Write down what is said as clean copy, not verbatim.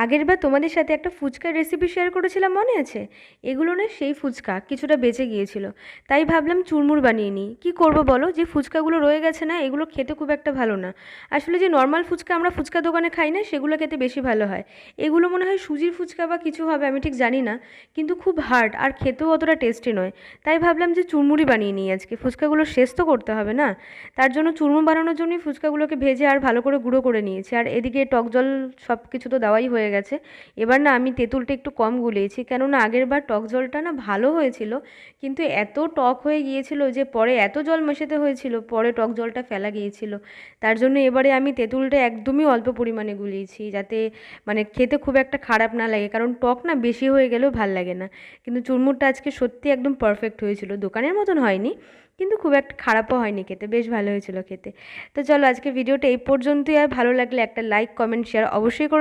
আগেরবার তোমাদের সাথে একটা ফুচকার রেসিপি শেয়ার করেছিলাম, মনে আছে? এগুলো না সেই ফুচকা কিছুটা বেঁচে গিয়েছিল, তাই ভাবলাম চুরমুর বানিয়ে নিই। কী করবো বলো, যে ফুচকাগুলো রয়ে গেছে না, এগুলো খেতে খুব একটা ভালো না। আসলে যে নর্মাল ফুচকা আমরা ফুচকা দোকানে খাই না, সেগুলো খেতে বেশি ভালো হয়। এগুলো মনে হয় সুজির ফুচকা বা কিছু হবে, আমি ঠিক জানি না। কিন্তু খুব হার্ড আর খেতেও অতটা টেস্টি নয়। তাই ভাবলাম যে চুরমুরই বানিয়ে নিই আজকে, ফুচকাগুলো শেষ তো করতে হবে না। তার জন্য চুরমুর বানানোর জন্যই ফুচকাগুলোকে ভেজে আর ভালো করে গুঁড়ো করে নিয়েছি, আর এদিকে টক জল সব কিছু তো দেওয়াই হয়ে গেছে। এবার না আমি তেঁতুলটা একটু কম গুলিয়েছি, কেননা আগের বার টক জলটা না ভালো হয়েছিল, কিন্তু এত টক হয়ে গিয়েছিল যে পরে এত জল মেশাতে হয়েছিল, পরে টক জলটা ফেলা গিয়েছিল। তার জন্য এবারে আমি তেঁতুলটা একদমই অল্প পরিমাণে গুলিয়েছি, যাতে মানে খেতে খুব একটা খারাপ না লাগে, কারণ টক না বেশি হয়ে গেলেও ভাল লাগে না। কিন্তু চুরমুরটা আজকে সত্যি একদম পারফেক্ট হয়েছিল, দোকানের মতন হয়নি, কিন্তু খুব একটা খারাপও হয়নি খেতে, বেশ ভালো হয়েছিল খেতে। তো চলো আজকে ভিডিওটা এই পর্যন্তই, আর ভালো লাগলে একটা লাইক কমেন্ট শেয়ার অবশ্যই করো।